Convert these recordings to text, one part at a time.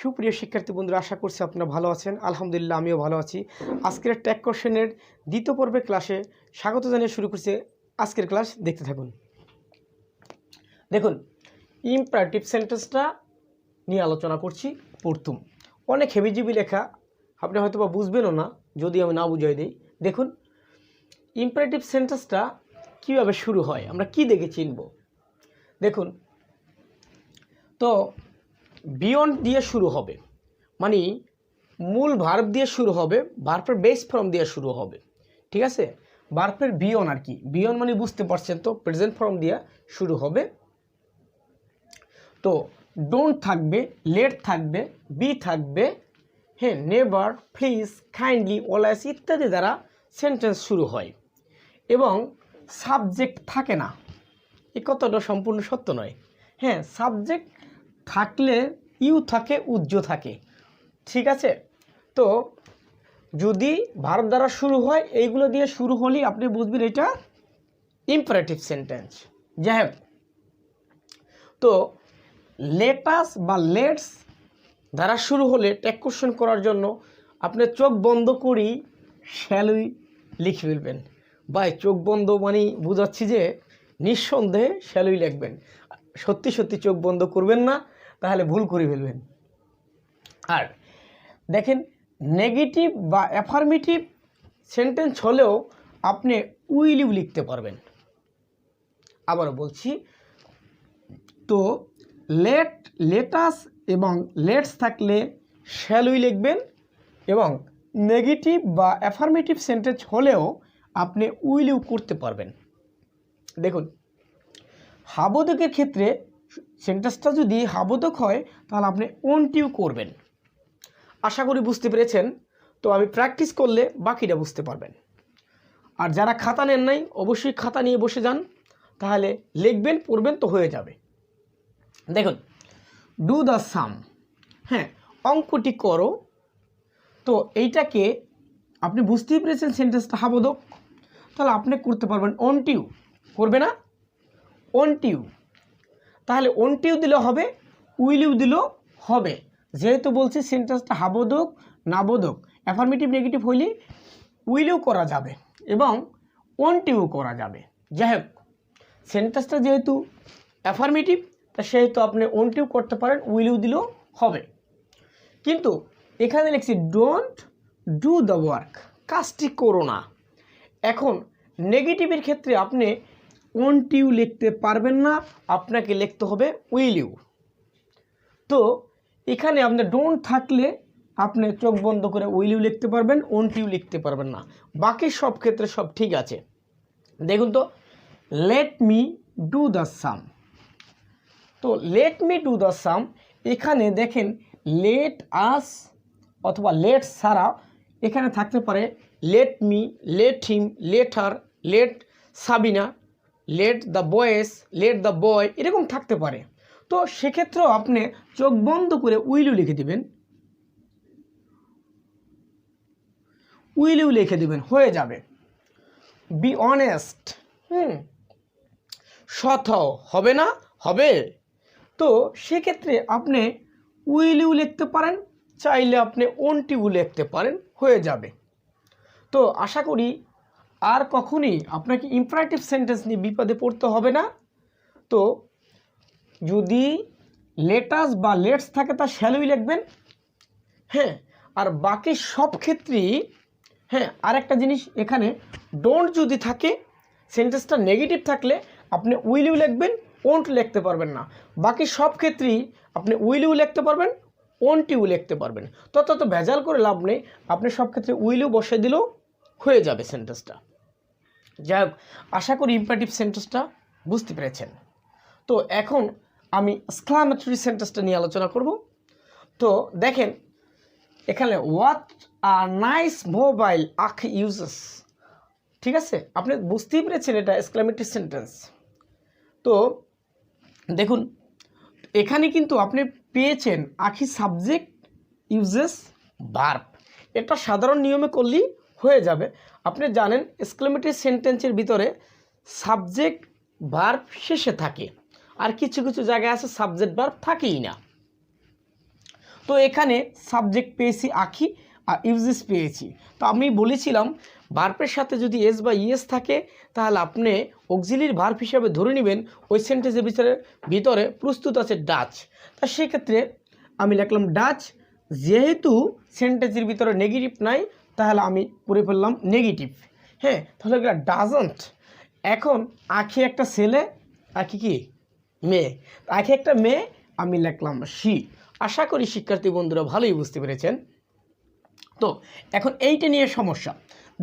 সুপ্রিয় শিক্ষার্থী বন্ধুরা, আশা করছি আপনারা ভালো আছেন। আলহামদুলিল্লাহ আমিও ভালো আছি। আজকের ট্যাগ কোশ্চেনের দ্বিতীয় পর্বের ক্লাসে স্বাগত জানিয়ে শুরু করছে আজকের ক্লাস। দেখতে থাকুন। দেখুন, ইম্পারেটিভ সেন্টেন্সটা নিয়ে আলোচনা করছি। প্রথম অনেক হেবিজিবি লেখা, আপনি হয়তো বা বুঝবেনও না যদি আমি না বুঝাই দিই। দেখুন, ইম্পারেটিভ সেন্টেন্সটা কীভাবে শুরু হয়, আমরা কি দেখে চিনব। দেখুন, তো বিয়ন্ড দিয়ে শুরু হবে, মানে মূল ভার্ব দিয়ে শুরু হবে, ভার্বের বেস ফর্ম দিয়ে শুরু হবে। ঠিক আছে, ভার্বের বিয়ন আর কি, বিয়ন মানে বুঝতে পারছেন তো, প্রেজেন্ট ফর্ম দিয়ে শুরু হবে। তো ডোন্ট থাকবে, লেট থাকবে, বি থাকবে, হ্যাঁ, নেভার, প্লিজ, কাইন্ডলি, অলওয়েজ ইত্যাদি দ্বারা সেন্টেন্স শুরু হয়। এবং সাবজেক্ট থাকে না, এই কথাটা সম্পূর্ণ সত্য নয়। হ্যাঁ, সাবজেক্ট থাকলে ইউ থাকে, উজ্জ থাকে। ঠিক আছে, তো যদি ভার্ব দ্বারা শুরু হয়, এইগুলো দিয়ে শুরু হলেই আপনি বুঝবেন এটা ইম্পারেটিভ সেন্টেন্স। যাই হোক, তো লেটাস বা লেটস দ্বারা শুরু হলে ট্যাগ কোশ্চেন করার জন্য আপনি চোখ বন্ধ করেই শ্যালই লিখে ফেলবেন। ভাই, চোখ বন্ধ মানে বুঝাচ্ছি যে নিঃসন্দেহে শ্যালই লিখবেন। সত্যি সত্যি চোখ বন্ধ করবেন না, তাহলে ভুল করে ফেলবেন। আর দেখেন, নেগেটিভ বা অ্যাফার্মেটিভ সেন্টেন্স হলেও আপনি উইলিও লিখতে পারবেন। আবারও বলছি, তো লেটাস এবং লেটস থাকলে শ্যালই লিখবেন, এবং নেগেটিভ বা অ্যাফার্মেটিভ সেন্টেন্স হলেও আপনি উইলিও করতে পারবেন। দেখুন, হাবোধকের ক্ষেত্রে সেন্টেন্সটা যদি হাবোধক হয় তাহলে আপনি ওনটিও করবেন। আশা করি বুঝতে পেরেছেন। তো আমি প্র্যাকটিস করলে বাকিটা বুঝতে পারবেন। আর যারা খাতা নেন নাই, অবশ্যই খাতা নিয়ে বসে যান, তাহলে লিখবেন, পড়বেন, তো হয়ে যাবে। দেখুন, ডু দ্য সাম, হ্যাঁ, অঙ্কটি করো। তো এইটাকে আপনি বুঝতেই পেরেছেন সেন্টেন্সটা হাবোধক, তাহলে আপনি করতে পারবেন ওনটিউ। করবে না? ওনটিউ। তাহলে ওনটিউ দিলেও হবে, উইলিউ দিলেও হবে। যেহেতু বলছি সেন্টেন্সটা হাবোধক, নাবোধক, অ্যাফার্মেটিভ নেগেটিভ হইলে উইলিউ করা যাবে এবং ওনটিউ করা যাবে। যাই হোক, সেন্টেন্সটা যেহেতু অ্যাফার্মেটিভ, তা সেহেতু আপনি ওনটিউ করতে পারেন, উইলিউ দিলেও হবে। কিন্তু এখানে লিখছি ডোন্ট ডু দ্য ওয়ার্ক, কাজটি করো না। এখন নেগেটিভের ক্ষেত্রে আপনি ওনটিউ লিখতে পারবেন না, আপনাকে লিখতে হবে উইলিউ। তো এখানে আপনি ডোন্ট থাকলে আপনি চোখ বন্ধ করে উইলিউ লিখতে পারবেন, ওনটিউ লিখতে পারবেন না। বাকি সব ক্ষেত্রে সব ঠিক আছে। দেখুন, তো লেট মি ডু দ্য সাম। তো লেট মি ডু দ্য সাম, এখানে দেখেন লেট আস অথবা লেট ছাড়া এখানে থাকতে পারে let me, let him, let her, let Sabina, let the boys, let the boy, এরকম থাকতে পারে। তো সেক্ষেত্রেও আপনি চোখ বন্ধ করে উইলিউ লিখে দিবেন, উইলিউ লিখে দিবেন, হয়ে যাবে। বি অনেস্ট, সৎ হও, হবে না? হবে। তো সেক্ষেত্রে আপনি উইলিউ লিখতে পারেন, চাইলে আপনি ওনটিউ লিখতে পারেন, হয়ে যাবে। তো আশা করি আর কখনই আপনাকে ইম্পারেটিভ সেন্টেন্স নিয়ে বিপদে পড়তে হবে না। তো যদি লেটাস বা লেটস থাকে তা শ্যালই লিখবেন, হ্যাঁ। আর বাকি সব ক্ষেত্রেই, হ্যাঁ, আর একটা জিনিস, এখানে ডোন্ট যদি থাকে, সেন্টেন্সটা নেগেটিভ থাকলে আপনি উইলিউ লিখবেন, ওন্ট লিখতে পারবেন না। বাকি সব ক্ষেত্রেই আপনি উইলিউ লিখতে পারবেন, ওনটিউ লিখতে পারবেন। তত ভেজাল করে লাভ নেই, আপনি সব ক্ষেত্রে উইলিউ বসে দিলেও হয়ে যাবে সেন্টেন্সটা। যাই হোক, আশা করি ইম্পারেটিভ সেন্টেন্সটা বুঝতে পেরেছেন। তো এখন আমি এক্সক্লামেটরি সেন্টেন্সটা নিয়ে আলোচনা করব। তো দেখেন, এখানে হোয়াট আ নাইস মোবাইল আখি ইউজেস। ঠিক আছে, আপনি বুঝতেই পেরেছেন এটা এক্সক্লামেটরি সেন্টেন্স। তো দেখুন, এখানে কিন্তু আপনি পেয়েছেন আখি সাবজেক্ট ইউজেস ভার্ব। এটা সাধারণ নিয়মে করলেই হয়ে যাবে। আপনি জানেন এক্সক্লেমেটরি সেন্টেন্সের ভিতরে সাবজেক্ট ভার্ব শেষে থাকে, আর কিছু কিছু জায়গায় আছে সাবজেক্ট ভার্ব থাকেই না। তো এখানে সাবজেক্ট পেয়েছি আঁকি আর ইউজেস পেয়েছি। তো আমি বলেছিলাম ভার্বের সাথে যদি এস বা ইএস থাকে তাহলে আপনি অক্সিলিয়ারি ভার্ব হিসাবে ধরে নেবেন ওই সেন্টেন্সের ভিতরে প্রস্তুত আছে ডাচ। তা সেক্ষেত্রে আমি লিখলাম ডাচ। যেহেতু সেন্টেন্সের ভিতরে নেগেটিভ নাই তাহলে আমি করে ফেললাম নেগেটিভ। হ্যাঁ, তাহলে এগুলো ডাজন্ট। এখন আঁকি একটা ছেলে, আঁকি কি মেয়ে, আঁকি একটা মেয়ে, আমি লিখলাম শি। আশা করি শিক্ষার্থী বন্ধুরা ভালোই বুঝতে পেরেছেন। তো এখন এইটা নিয়ে সমস্যা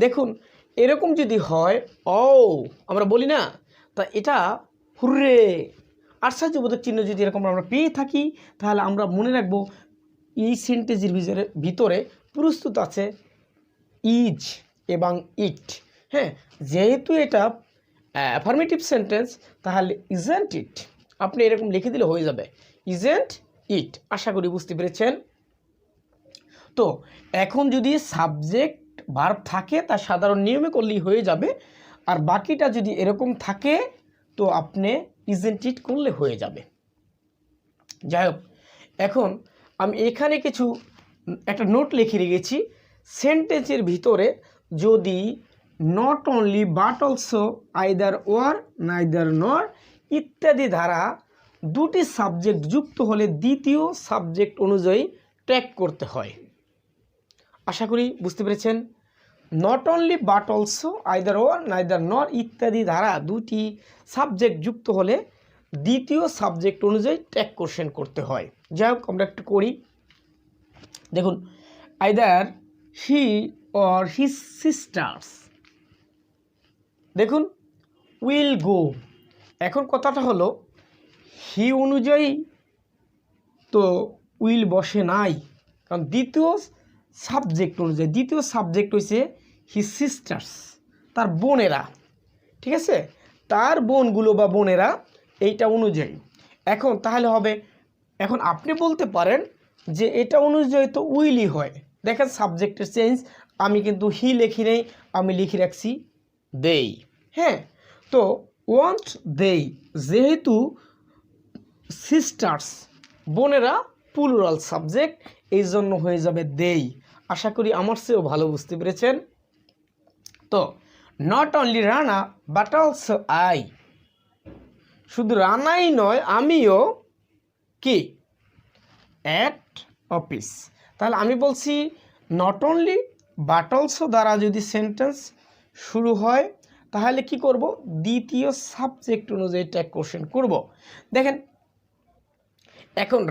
দেখুন, এরকম যদি হয় ও আমরা বলি না, তা এটা হুররে আশ্চর্যবোধক চিহ্ন যদি এরকম আমরা পেয়ে থাকি তাহলে আমরা মনে রাখবো এই সেন্টেন্সের ভিতরে প্রস্তুত আছে ইজ এবং ইট। হ্যাঁ, যেহেতু এটা অ্যাফার্মেটিভ সেন্টেন্স তাহলে ইজেন্ট ইট আপনি এরকম লিখে দিলে হয়ে যাবে ইজেন্ট ইট। আশা করি বুঝতে পেরেছেন। তো এখন যদি সাবজেক্ট ভার্ব থাকে তা সাধারণ নিয়মে করলেই হয়ে যাবে, আর বাকিটা যদি এরকম থাকে তো আপনি ইজেন্ট ইট করলে হয়ে যাবে। যাই হোক, এখন আমি এখানে কিছু একটা নোট লিখে রেখেছি। সেন্টেন্সের ভিতরে যদি not only but also either or neither nor ইত্যাদি ধারা দুটি সাবজেক্ট যুক্ত হলে দ্বিতীয় সাবজেক্ট অনুযায়ী ট্র্যাক করতে হয়। আশা করি বুঝতে পেরেছেন। Not only but also either or neither nor ইত্যাদি ধারা দুটি সাবজেক্ট যুক্ত হলে দ্বিতীয় সাবজেক্ট অনুযায়ী ট্র্যাক কোশ্চেন করতে হয়। যাই হোক, আমরা একটু করি। দেখুন, either he or his sisters, দেখুন উইল গো। এখন কথাটা হলো হি অনুযায়ী তো উইল বসে নাই, কারণ দ্বিতীয় সাবজেক্ট অনুযায়ী, দ্বিতীয় সাবজেক্ট হয়েছে হিজ সিস্টার্স, তার বোনেরা। ঠিক আছে, তার বোনগুলো বা বোনেরা এইটা অনুযায়ী। এখন তাহলে হবে, এখন আপনি বলতে পারেন যে এটা অনুযায়ী তো উইলই হয়। দেখেন সাবজেক্টের চেঞ্জ, আমি কিন্তু হি লিখি নেই, আমি লিখে রাখছি দেই। হ্যাঁ, তো ওয়ান্ট দেই, যেহেতু সিস্টার্স বোনেরা প্লুরাল সাবজেক্ট, এই জন্য হয়ে যাবে দেই। আশা করি আমার চেয়েও ভালো বুঝতে পেরেছেন। তো not only Rana but also I, শুধু রানাই নয় আমিও কি অ্যাট অফিস। তাহলে আমি বলছি নট অনলি বাট অলসো দ্বারা যদি সেন্টেন্স শুরু হয় তাহলে কি করব, দ্বিতীয় সাবজেক্ট অনুযায়ী ট্যাগ কোশ্চেন করব। দেখেন এখন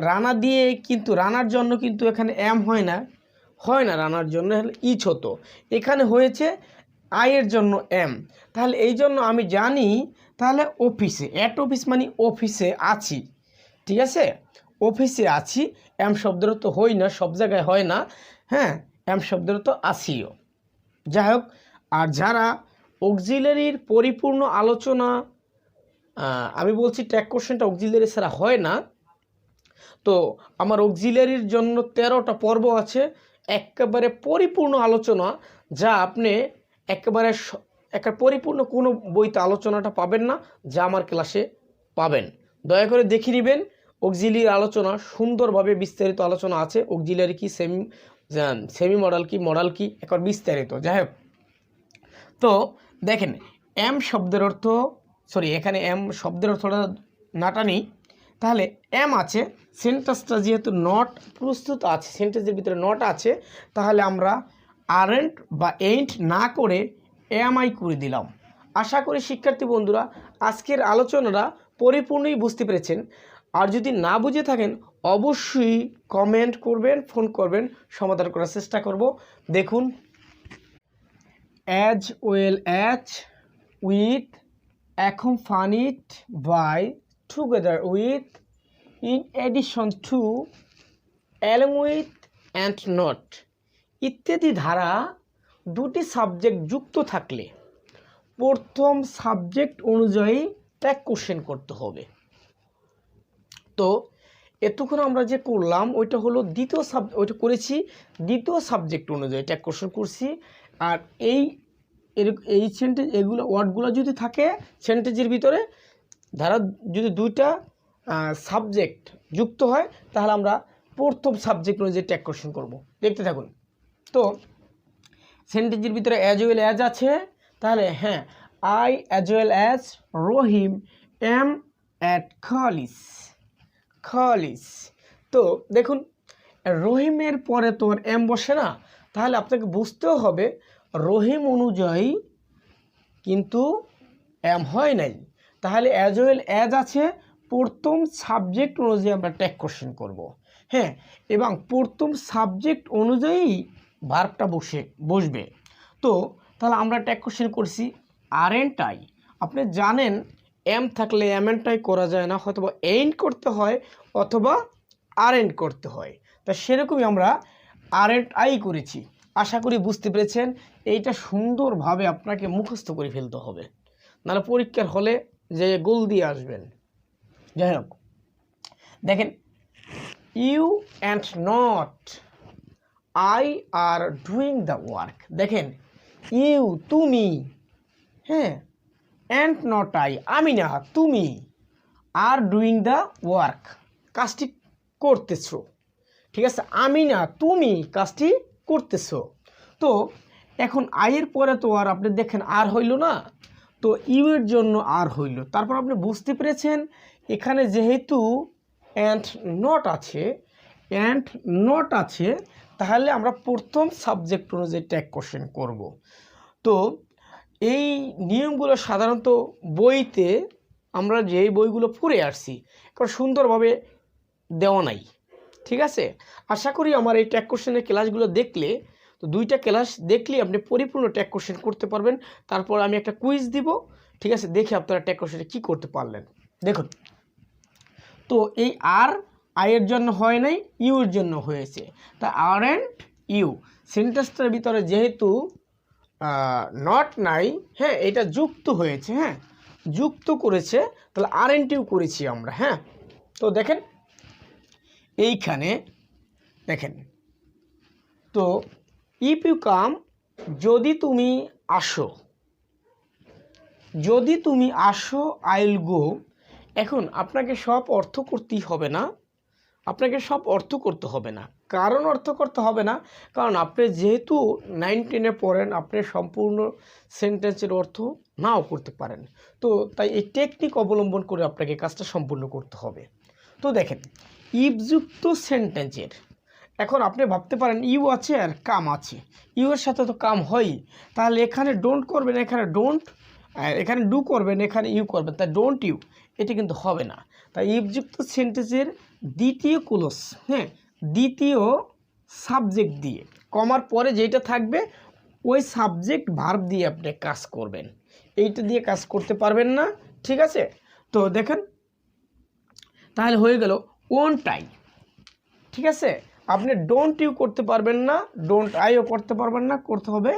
রানা দিয়ে কিন্তু রানার জন্য কিন্তু এখানে এম হয় না, রানার জন্য ইচ হতো, এখানে হয়েছে আয়ের জন্য এম। তাহলে এই জন্য আমি জানি তাহলে অফিসে, অ্যাট অফিস মানে অফিসে আছি। ঠিক আছে, অফিসে আছি, এম শব্দের তো হই না, সব জায়গায় হয় না। হ্যাঁ, এম শব্দের তো আছিও। যাই হোক, আর যারা অক্সিলারির পরিপূর্ণ আলোচনা, আমি বলছি ট্যাগ কোশ্চেনটা অক্সিলারি ছাড়া হয় না, তো আমার অক্সিলারির জন্য 13টা পর্ব আছে, একেবারে পরিপূর্ণ আলোচনা, যা আপনি একেবারে পরিপূর্ণ কোনো বইতে আলোচনাটা পাবেন না, যা আমার ক্লাসে পাবেন। দয়া করে দেখে নেবেন, অক্সিলারি আলোচনা সুন্দরভাবে বিস্তারিত আলোচনা আছে। অক্সিলারি কি, সেমি মডেল কি, মডেল কি, একবার বিস্তারিত। যাই হোক, তো দেখেন এম শব্দের অর্থ, এখানে এম শব্দের অর্থটা নাটানি, তাহলে এম আছে, সেন্টেন্সটা যেহেতু নট প্রস্তুত আছে, সেন্টেন্সের ভিতরে নট আছে, তাহলে আমরা আরেন্ট বা এইন্ট না করে এমআই করে দিলাম। আশা করি শিক্ষার্থী বন্ধুরা আজকের আলোচনাটা পরিপূর্ণই বুঝতে পেরেছেন। আর যদি না বুঝে থাকেন অবশ্যই কমেন্ট করবেন, ফোন করবেন, সমাধান করার চেষ্টা করব। দেখুন, as well as, with, accompanied by, together with, in addition to, along with, and not ইত্যাদি ধারা দুটি সাবজেক্ট যুক্ত থাকলে প্রথম সাবজেক্ট অনুযায়ী ট্যাগ কোশ্চেন করতে হবে। তো এতক্ষণ আমরা যে করলাম ওইটা হলো ওইটা করেছি দ্বিতীয় সাবজেক্ট অনুযায়ী ট্যাগ কোশ্চেন করছি। আর এই সেন্টেন্স, এগুলো ওয়ার্ডগুলো যদি থাকে সেন্টেন্সের ভিতরে, ধারা যদি দুইটা সাবজেক্ট যুক্ত হয় তাহলে আমরা প্রথম সাবজেক্ট অনুযায়ী ট্যাগ কোশ্চেন করব। দেখতে থাকুন। তো সেন্টেন্সের ভিতরে অ্যাজ ওয়েল অ্যাজ আছে, তাহলে হ্যাঁ I as well as Rahim am at Khalis. তো দেখুন রহিমের পরে তোর এম বসে না, তাহলে আপনাকে বুঝতেও হবে রহিম অনুযায়ী কিন্তু এম হয় নাই, তাহলে অ্যাজ ওয়েল অ্যাজ আছে, প্রথম সাবজেক্ট অনুযায়ী আমরা ট্যাগ কোশ্চেন করব। হ্যাঁ, এবং প্রথম সাবজেক্ট অনুযায়ী ভার্বটা বসবে। তো তাহলে আমরা ট্যাগ কোশ্চেন করছি আরএন্ট আই। আপনি জানেন এম থাকলে এমএন্ট আই করা যায় না, হয়তো এন্ড করতে হয় অথবা আরএন্ট করতে হয়। তা সেরকমই আমরা আরএন্ট আই করেছি। আশা করি বুঝতে পেরেছেন। এইটা সুন্দরভাবে আপনাকে মুখস্থ করে ফেলতে হবে, নাহলে পরীক্ষার হলে যে গোল দিয়ে আসবেন। যাই হোক, দেখেন you and not I are doing the work. দেখেন ইউ তুমি, হ্যাঁ, অ্যান্ড নট আই আমি না তুমি, আর ডুইং দ্য ওয়ার্ক কাজটি করতেছো। ঠিক আছে, আমি না তুমি কাজটি করতেছো। তো এখন আইয়ের পরে তো আর আপনি দেখেন আর হইল না, তো ইউ এর জন্য আর হইল। তারপর আপনি বুঝতে পেরেছেন এখানে যেহেতু অ্যান্ড নট আছে তাহলে আমরা প্রথম সাবজেক্ট অনুযায়ী ট্যাগ কোশ্চেন করব। তো এই নিয়মগুলো সাধারণত বইতে আমরা যেই বইগুলো পড়ে আসছি কারণ সুন্দরভাবে দেওয়া নাই। ঠিক আছে, আশা করি আমার এই ট্যাগ কোশ্চেনের ক্লাসগুলো দেখলে, তো 2টা ক্লাস দেখলে আপনি পরিপূর্ণ ট্যাগ কোশ্চেন করতে পারবেন। তারপর আমি একটা কুইজ দিব, ঠিক আছে, দেখে আপনারা ট্যাগ কোশ্চেনে কী করতে পারলেন। দেখুন, তো এই আর আইয়ের জন্য হয় নাই, ইউ এর জন্য হয়েছে। তা আর অ্যান্ড ইউ সেন্টেন্সটার ভিতরে যেহেতু নট নাই, হ্যাঁ, এটা যুক্ত হয়েছে, হ্যাঁ যুক্ত করেছে, তাহলে আর অ্যান্ড ইউ করেছি আমরা। হ্যাঁ, তো দেখেন এইখানে দেখেন, তো ইফ ইউ কাম যদি তুমি আসো আই উইল গো। এখন আপনাকে সব অর্থ করতেই হবে না, কারণ অর্থ করতে হবে না, কারণ আপনি যেহেতু 9-10-এ পড়েন, আপনি সম্পূর্ণ সেন্টেন্সের অর্থ নাও করতে পারেন। তো তাই এই টেকনিক অবলম্বন করে আপনাকে কাজটা সম্পূর্ণ করতে হবে। তো দেখেন ইফযুক্ত সেন্টেন্সের, এখন আপনি ভাবতে পারেন ইউ আছে আর কাম আছে, ইউ এর সাথে তো কাম হয়, তাহলে এখানে ডোন্ট করবেন, এখানে ডোন্ট, এখানে ডু করবেন, এখানে ইউ করবেন, তাই ডোন্ট ইউ, এটি কিন্তু হবে না। তাই ইফযুক্ত সেন্টেন্সের দ্বিতীয় ক্লোজ, হ্যাঁ দ্বিতীয় সাবজেক্ট দিয়ে কমার পরে যেটা থাকবে ওই সাবজেক্ট ভার্ব দিয়ে আপনি কাজ করবেন, এইটা দিয়ে কাজ করতে পারবেন না। ঠিক আছে, তো দেখেন তাহলে হয়ে গেল ওন্ট আই। ঠিক আছে, আপনি ডোন্ট ইউ করতে পারবেন না, ডোন্ট আইও করতে পারবেন না, করতে হবে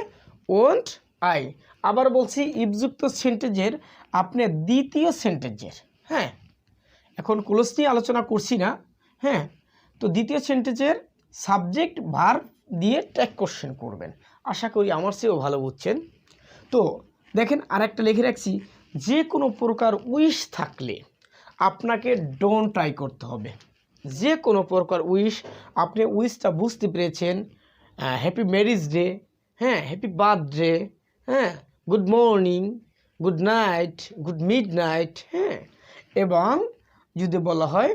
ওন্ট আই। আবার বলছি ইফযুক্ত সেন্টেন্সের আপনি দ্বিতীয় সেন্টেন্সের, হ্যাঁ এখন ক্লোজ নিয়ে আলোচনা করছি না, হ্যাঁ তো দ্বিতীয় সেন্টেন্সের সাবজেক্ট ভার্ব দিয়ে ট্যাগ কোশ্চেন করবেন। আশা করি আমার চেয়েও ভালো বুঝছেন। তো দেখেন আরেকটা লিখে রাখছি, যে কোনো প্রকার উইশ থাকলে আপনাকে ডোন্ট ট্রাই করতে হবে। যে কোনো প্রকার উইশ, আপনি উইশটা বুঝতে পেরেছেন, হ্যাপি ম্যারিজ ডে, হ্যাঁ হ্যাপি বার্থডে, হ্যাঁ good morning, good night, good mid night, হ্যাঁ এবং যদি বলা হয়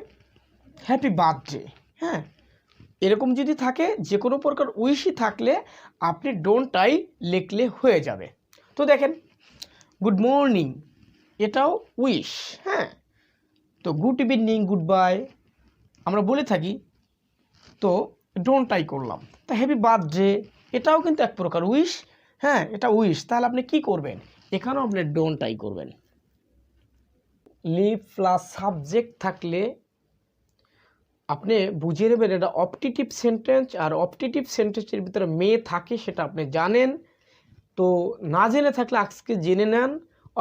হ্যাপি বার্থডে, হ্যাঁ এরকম যদি থাকে যে কোনো প্রকার উইশই থাকলে আপনি ডোন্ট ট্রাই লিখলে হয়ে যাবে। তো দেখেন গুড মর্নিং এটাও উইশ, হ্যাঁ তো গুড ইভিনিং, গুড বাই আমরা বলে থাকি, তো ডোন্ট ট্রাই করলাম। তা হ্যাপি বার্থডে এটাও কিন্তু এক প্রকার উইশ, হ্যাঁ এটা উইশ, তাহলে আপনি কি করবেন, এখানেও আপনি ডোন্ট ট্রাই করবেন। লিভ প্লাস সাবজেক্ট থাকলে আপনি বুঝিয়ে নেবেন এটা অপটিটিভ সেন্টেন্স, আর অপটিটিভ সেন্টেন্সের ভিতরে মে থাকে সেটা আপনি জানেন। তো না জেনে থাকলে আজকে জেনে নেন,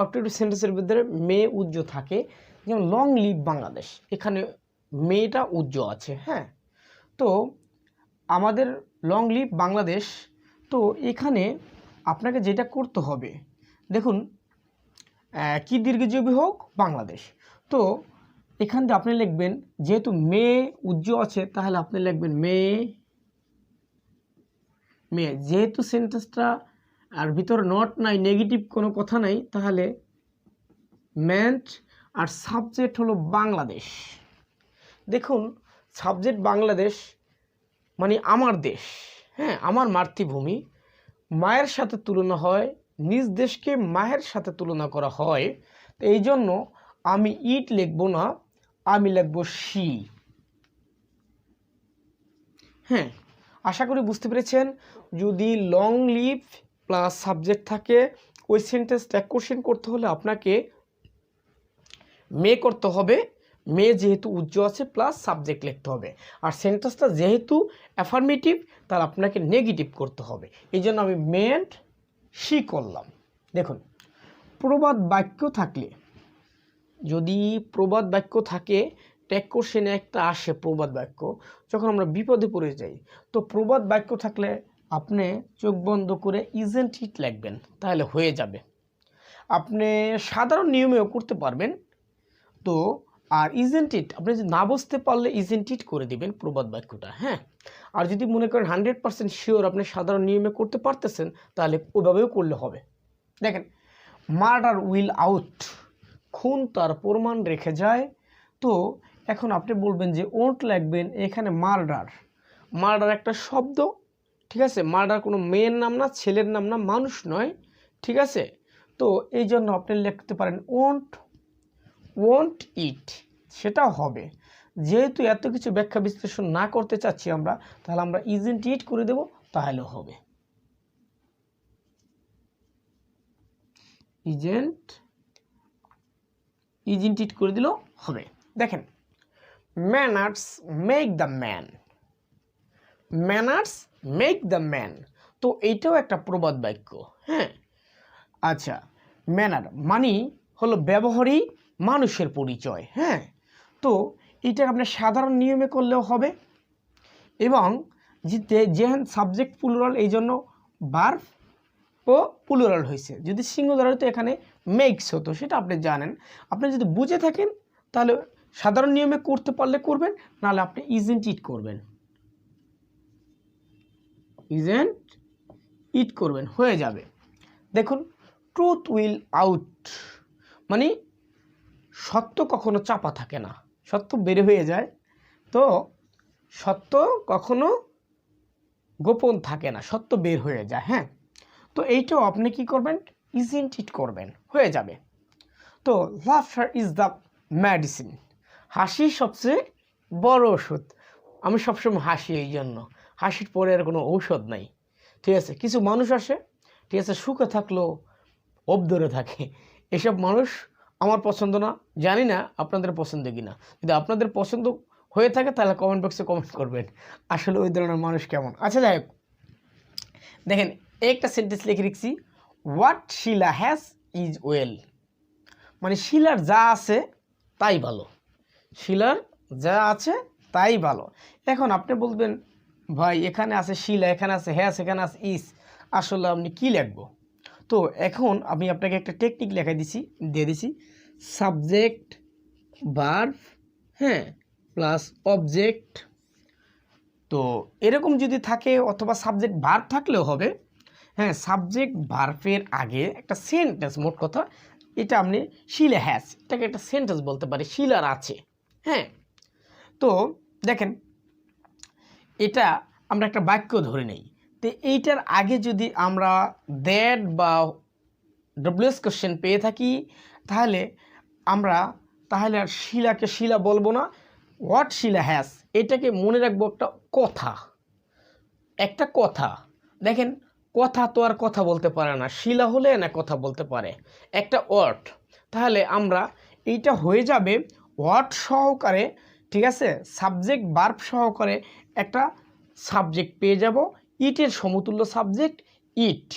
অপটিটিভ সেন্টেন্সের ভিতরে মে উজ্জ থাকে, যেমন লং লিভ বাংলাদেশ, এখানে মেটা উজ্জ আছে। হ্যাঁ, তো আমাদের লং লিভ বাংলাদেশ, তো এখানে আপনাকে যেটা করতে হবে দেখুন কি দীর্ঘজীবী হোক বাংলাদেশ, তো এখান দিয়ে আপনি লিখবেন, যেহেতু মেয়ে উজ্জ্বল আছে তাহলে আপনি লিখবেন মেয়ে, মেয়ে। যেহেতু সেন্টেন্সটা আর ভিতরে নট নাই, নেগেটিভ কোনো কথা নাই, তাহলে মেন্ট। আর সাবজেক্ট হলো বাংলাদেশ। দেখুন, সাবজেক্ট বাংলাদেশ মানে আমার দেশ, হ্যাঁ, আমার মাতৃভূমি। মায়ের সাথে তুলনা হয়, নিজ দেশকে মায়ের সাথে তুলনা করা হয়। তো এই জন্য আমি ইট লিখব না, আমি লিখব শি। হ্যাঁ, আশা করি বুঝতে পেরেছেন। যদি লং লিভ প্লাস সাবজেক্ট থাকে, ওই সেন্টেন্স ট্যাগ কোশ্চেন করতে হলে আপনাকে মে করতে হবে। মে যেহেতু উজ্জ্বল আছে প্লাস সাবজেক্ট লিখতে হবে। আর সেন্টেন্সটা যেহেতু অ্যাফার্মেটিভ, তাহলে আপনাকে নেগেটিভ করতে হবে। এই জন্য আমি মেন্ট শি করলাম। দেখুন, প্রবাদ বাক্য থাকলে, যদি প্রবাদ বাক্য থাকে, ট্যাগ কোশ্চেনে একটা আসে প্রবাদ বাক্য, যখন আমরা বিপদে পড়ে যাই, তো প্রবাদ বাক্য থাকলে আপনি চোখ বন্ধ করে ইজেন্ট ইট লিখবেন, তাহলে হয়ে যাবে। আপনি সাধারণ নিয়মেও করতে পারবেন। তো আর ইজেন্ট ইট আপনি যদি না বুঝতে পারলে ইজেন্ট ইট করে দিবেন প্রবাদ বাক্যটা। হ্যাঁ, আর যদি মনে করেন 100% শিওর আপনি সাধারণ নিয়মে করতে পারতেছেন, তাহলে ওইভাবেও করলে হবে। দেখেন, মার্ডার উইল আউট, খুন তার প্রমাণ রেখে যায়। তো এখন আপনি বলবেন যে ওন্ট লিখবেন, এখানে মার্ডার, মার্ডার একটা শব্দ, ঠিক আছে। মার্ডার কোনো মেয়ের নাম না, ছেলের নাম না, মানুষ নয়, ঠিক আছে। তো এই জন্য আপনি লিখতে পারেন ওন্ট ইট, সেটাও হবে। যেহেতু এত কিছু ব্যাখ্যা বিশ্লেষণ না করতে চাচ্ছি আমরা, তাহলে আমরা ইজেন্ট ইট করে দেব, তাহলে হবে। ইজেন্ট ইট করে দিলেও হবে। দেখেন, manners make the man, manners make the man. তো এইটাও একটা প্রবাদ বাক্য। হ্যাঁ, আচ্ছা, ম্যানার মানি হলো ব্যবহারই মানুষের পরিচয়। হ্যাঁ, তো এটা আপনি সাধারণ নিয়মে করলেও হবে। এবং যেহেন সাবজেক্ট প্লুরাল, এই জন্য ভার্ব ও প্লুরাল হয়েছে। যদি সিঙ্গুলার হতো এখানে মেক্স হতো, সেটা আপনি জানেন। আপনি যদি বুঝে থাকেন তাহলে সাধারণ নিয়মে করতে পারলে করবেন, নাহলে আপনি ইজেন্ট ইট করবেন, ইজেন্ট ইট করবেন, হয়ে যাবে। দেখুন, ট্রুথ উইল আউট মানে সত্য কখনো চাপা থাকে না, সত্য বের হয়ে যায়। তো সত্য কখনো গোপন থাকে না, সত্য বের হয়ে যায়। হ্যাঁ, তো এইটাও আপনি কি করবেন, ইজেন্ট ইট করবেন, হয়ে যাবে। তো লাফটার ইজ দ্য মেডিসিন, হাসি সবচেয়ে বড় ওষুধ। আমি সবসময় হাসি, এই জন্য হাসির পরে আর কোনো ঔষধ নাই, ঠিক আছে। কিছু মানুষ আসে, ঠিক আছে, সুখে থাকলেও অবদরে থাকে। এসব মানুষ আমার পছন্দ না, জানি না আপনাদের পছন্দ কি না। যদি আপনাদের পছন্দ হয়ে থাকে তাহলে কমেন্ট বক্সে কমেন্ট করবেন আসলে ওই ধরনের মানুষ কেমন। আচ্ছা, যাই হোক, দেখেন একটা সেন্টেন্স লিখে রেখেছি, what Shila has is well, মানে শিলার যা আছে তাই ভালো, শিলার যা আছে তাই ভালো। এখন আপনি বলবেন, ভাই এখানে আছে শিলা, এখানে আছে হ্যাজ, এখানে আছে ইজ, আসলে আপনি কি লিখবো? তো এখন আমি আপনাকে একটা টেকনিক দিয়ে দিছি, সাবজেক্ট ভার্ব, হ্যাঁ, প্লাস অবজেক্ট। তো এরকম যদি থাকে, অথবা সাবজেক্ট ভার্ব থাকলেও হবে। হ্যাঁ, সাবজেক্ট ভার্বের আগে একটা সেন্টেন্স, মোট কথা এটা আপনি শিলা হ্যাজ, এটাকে একটা সেন্টেন্স বলতে পারি, শিলার আছে। হ্যাঁ, তো দেখেন, এটা আমরা একটা বাক্য ধরে নেই। তো এইটার আগে যদি আমরা দ্যাট বা ডব্লিউএস কোশ্চেন পেয়ে থাকি, তাহলে আমরা আর শিলাকে শিলা বলবো না, হোয়াট শিলা হ্যাজ, এটাকে মনে রাখবো একটা কথা। দেখেন, কথা তো আর কথা বলতে পারে না, শিলা হলে না কথা বলতে পারে, একটা ওয়ার্ড। তাহলে আমরা এইটা হয়ে যাবে ওয়ার্ড সহকারে, ঠিক আছে, সাবজেক্ট ভার্ব সহকারে একটা সাবজেক্ট পেয়ে যাব, ইটের সমতুল্য সাবজেক্ট ইট।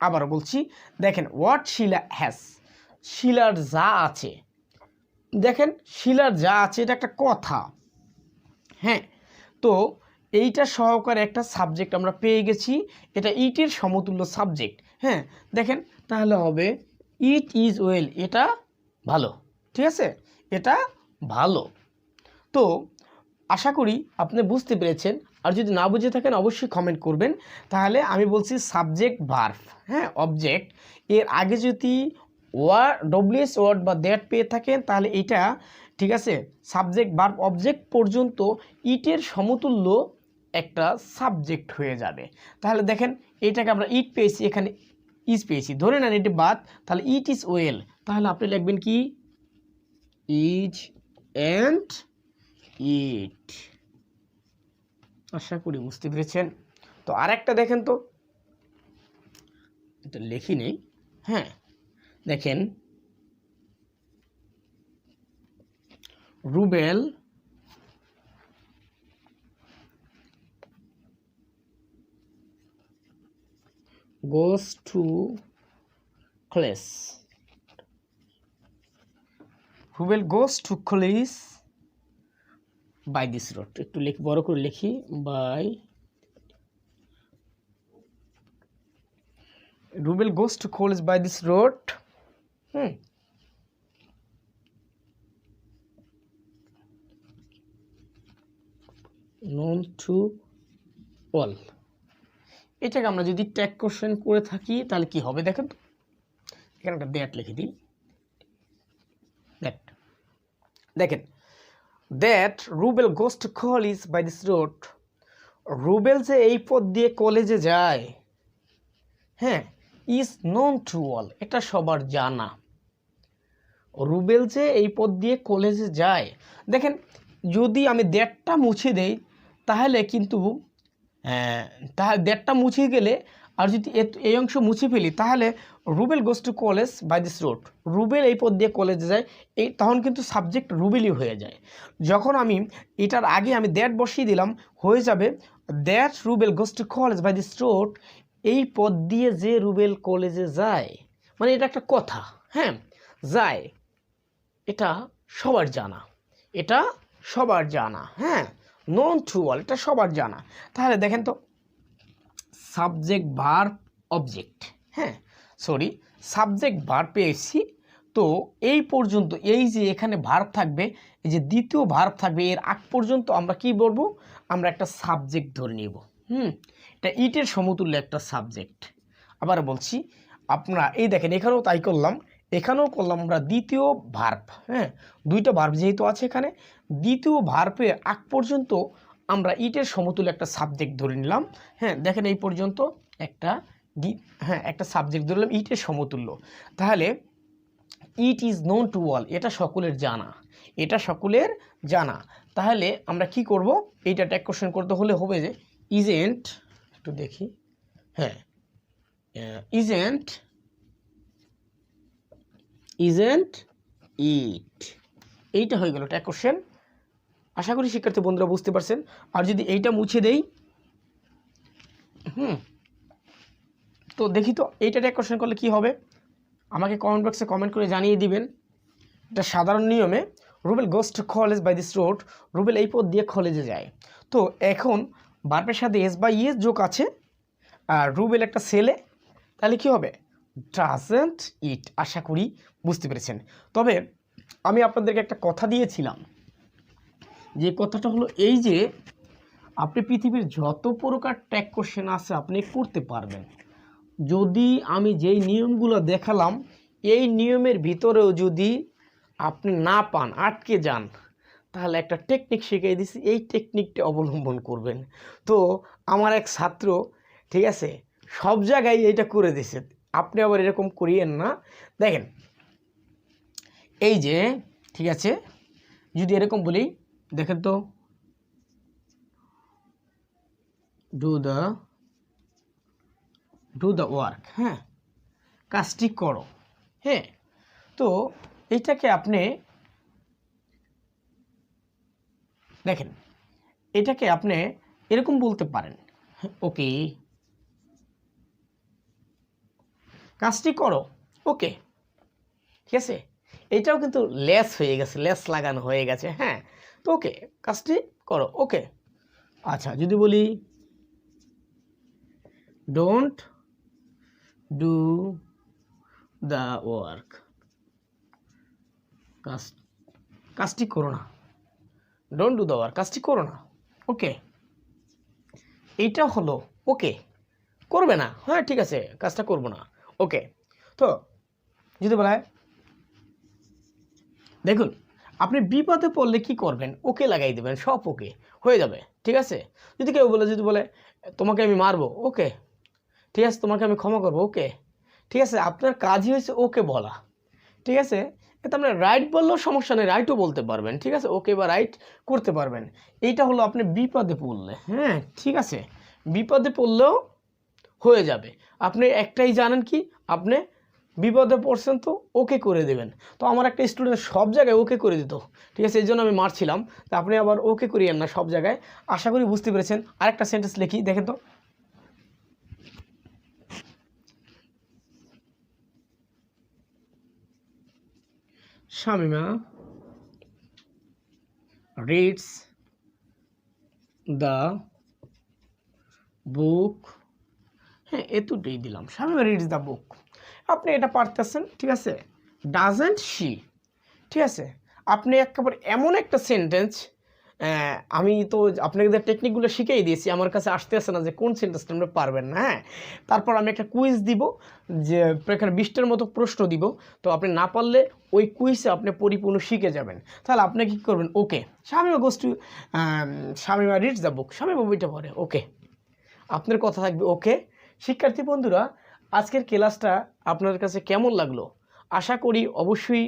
আবার বলছি, দেখেন, হোয়াট শিলা হ্যাজ, শিলার যা আছে। দেখেন, শিলার যা আছে এটা একটা কথা। হ্যাঁ, তো এইটা সহকারে একটা সাবজেক্ট আমরা পেয়ে গেছি, এটা ইটের সমতুল্য সাবজেক্ট। হ্যাঁ, দেখেন, তাহলে হবে ইট ইজ ওয়েল, এটা ভালো, ঠিক আছে, এটা ভালো। তো আশা করি আপনি বুঝতে পেরেছেন, আর যদি না বুঝে থাকেন অবশ্যই কমেন্ট করবেন। তাহলে আমি বলছি সাবজেক্ট ভার্ব, হ্যাঁ, অবজেক্ট এর আগে যদি ডব্লিউএস ওয়ার্ড বা দ্যাট পেয়ে থাকেন তাহলে এটা ঠিক আছে সাবজেক্ট ভার্ব অবজেক্ট পর্যন্ত ইটের সমতুল্য একটা সাবজেক্ট হয়ে যাবে। তাহলে দেখেন এটাকে আমরা ইট পেয়েছি, এখানে ইজ পেয়েছি, ধরে নেন এটি বাদ, তাহলে ইট ইজ ওয়েল, তাহলে আপনি লিখবেন কি ইজ অ্যান্ড ইট। আশা করি বুঝতে পেরেছেন। তো আরেকটা দেখেন তো, এটা লিখি নেই, হ্যাঁ দেখেন Rubel goes to college. Rubel goes to college by this road. একটু বড় করে লিখি, by Rubel goes to college by this road. Known to all. এটাকে আমরা যদি ট্যাগ কোশ্চেন করে থাকি তাহলে কি হবে দেখেন তো, এখানে একটা দ্যাট লিখে দিই, দ্যাট দেখেন that Rubel goes to college by this road. Rubel যে এই পথ দিয়ে কলেজে যায়, হ্যাঁ, ইজ নোন টু অল, এটা সবার জানা। রুবেল যে এই পথ দিয়ে কলেজে যায়, দেখেন যদি আমি দ্যাটটা মুছে দেই তাহলে কিন্তু তাহলে দ্যাটটা মুছে গেলে আর যদি এই অংশ মুছে ফেলি তাহলে Rubel goes to college by this road, Rubel এই পথ দিয়ে কলেজে যায়, এই তখন কিন্তু সাবজেক্ট রুবেলই হয়ে যায়। যখন আমি এটার আগে আমি দ্যাট বসিয়ে দিলাম হয়ে যাবে that Rubel goes to college by this road, এই পথ দিয়ে যে রুবেল কলেজে যায়, মানে এটা একটা কথা, হ্যাঁ যায়, এটা সবার জানা, এটা সবার জানা, হ্যাঁ নোন টু অল, এটা সবার জানা। তাহলে দেখেন তো সাবজেক্ট ভার্ব অবজেক্ট, হ্যাঁ সরি সাবজেক্ট ভার্ব পেয়েছি। তো এই পর্যন্ত এই যে এখানে ভার্ব থাকবে, এই যে দ্বিতীয় ভার্ব থাকবে, এর আগ পর্যন্ত আমরা কি বলবো, আমরা একটা সাবজেক্ট ধরে নিব। এটা ইটের সমতুল্য একটা সাবজেক্ট। আবার বলছি আপনারা এই দেখেন এখানেও তাই করলাম, এখানেও করলাম আমরা দ্বিতীয় ভার্ব, হ্যাঁ দুইটা ভার্ব যেহেতু আছে এখানে, দ্বিতীয় ভার্বের আগ পর্যন্ত আমরা ইটের সমতুল্য একটা সাবজেক্ট ধরে নিলাম। হ্যাঁ দেখেন এই পর্যন্ত একটা একটা সাবজেক্ট ধরলাম ইটের সমতুল্য। তাহলে it is known to all, এটা সকলের জানা, এটা সকলের জানা। তাহলে আমরা কি করব, এইটা ট্যাগ কোশ্চেন করতে হলে হবে যে ইজেন্ট, একটু দেখি, হ্যাঁ ইজেন্ট ইট, এইটা হয়ে গেল ট্যাগ কোশ্চেন। আশা করি শিক্ষার্থী বন্ধুরা বুঝতে পারছেন। আর যদি এইটা মুছে দেই, তো দেখি তো এইটা ট্যাগ কোশ্চেন করলে কি হবে, আমাকে কমেন্ট বক্সে কমেন্ট করে জানিয়ে দিবেন। এটা সাধারণ নিয়মে Rubel goes to college by this road, Rubel এই পথ দিয়ে কলেজে যায়। তো এখন ভার্বের সাথে এস বা ইএস যোগ আছে, আর রুবেল একটা ছেলে, তাহলে কি হবে ডাজন্ট ইট। আশা করি বুঝতে পেরেছেন। তবে আমি আপনাদেরকে একটা কথা দিয়েছিলাম, যে কথাটা হলো এই যে আপনি পৃথিবীর যত প্রকার ট্যাগ কোশ্চেন আছে আপনি করতে পারবেন, যদি আমি যেই নিয়মগুলো দেখালাম এই নিয়মের ভিতরেও যদি আপনি না পান, আটকে যান, তাহলে একটা টেকনিক শিখিয়ে দিছি, এই টেকনিকটা অবলম্বন করবেন। তো আমার এক ছাত্র ঠিক আছে সব জায়গায় এইটা করে দিছে, আপনি আবার এরকম করিয়েন না। দেখেন এই যে ঠিক আছে যদি এরকম বলি, দেখেন তো ডু দ্য ওয়ার্ক, হ্যাঁ কাজটি করো, হ্যাঁ তো এইটাকে আপনি দেখেন এটাকে আপনি এরকম বলতে পারেন, ওকে কাজটি করো, ওকে ঠিক আছে, এটাও কিন্তু লেস হয়ে গেছে, লেস লাগানো হয়ে গেছে, হ্যাঁ তো ওকে কাজটি করো, ওকে। আচ্ছা যদি বলি ডোন্ট ডু দ্য ওয়ার্ক, কাজটি করো না, ডোন্ট ডু দ্য ওয়ার্ক, কাজটি করো না। ওকে, এইটা হলো ওকে, করবে না, হ্যাঁ ঠিক আছে কাজটা করবো না, ওকে। তো যদি বলা হয়, দেখুন আপনি বিপদে পড়লে কি করবেন, ওকে লাগাই দেবেন, সব ওকে হয়ে যাবে, ঠিক আছে। যদি কেউ বলে, যদি বলে তোমাকে আমি মারবো, ওকে ঠিক আছে, তোমাকে আমি ক্ষমা করবো, ওকে ঠিক আছে, আপনার কাজই হয়েছে ওকে বলা, ঠিক আছে। এতে আপনার রাইট বললেও সমস্যা নেই, রাইটও বলতে পারবেন, ঠিক আছে, ওকে বা রাইট করতে পারবেন। এইটা হলো আপনি বিপদে পড়লে, হ্যাঁ ঠিক আছে, বিপদে পড়লেও হয়ে যাবে। আপনি একটাই জানেন কি, আপনি বিপদে পড়ছেন তো ওকে করে দেবেন। তো আমার একটা স্টুডেন্ট সব জায়গায় ওকে করে দিত, ঠিক আছে, এই জন্য আমি মারছিলাম। তা আপনি আবার ওকে করিয়েন না সব জায়গায়। আশা করি বুঝতে পেরেছেন। আরেকটা সেন্টেন্স লিখি, দেখেন তো। শামিমা রিডস দ্য বুক, হ্যাঁ এতটাই দিলাম, শামিমা রিডস দ্য বুক, আপনি এটা পারতেছেন, ঠিক আছে। ডাজেন্ট শি, ঠিক আছে, আপনি একেবারে এমন একটা সেন্টেন্স, আমি তো আপনাদের টেকনিকগুলো শিখিয়ে দিয়েছি, আমার কাছে আসতে আসে না যে কোন সেন্টেন্সটা আপনি পারবেন না, হ্যাঁ। তারপর আমি একটা কুইজ দিব, যে এখানে 20টার মতো প্রশ্ন দিব, তো আপনি না পারলে ওই কুইজে আপনি পরিপূর্ণ শিখে যাবেন। তাহলে আপনি কী করবেন, okay Shamima goes to, Shamima reads the book, Shamima বইটা পড়ে, ওকে আপনার কথা থাকবে ওকে। শিক্ষার্থী বন্ধুরা, আজকের ক্লাসটা আপনার কাছে কেমন লাগলো, আশা করি অবশ্যই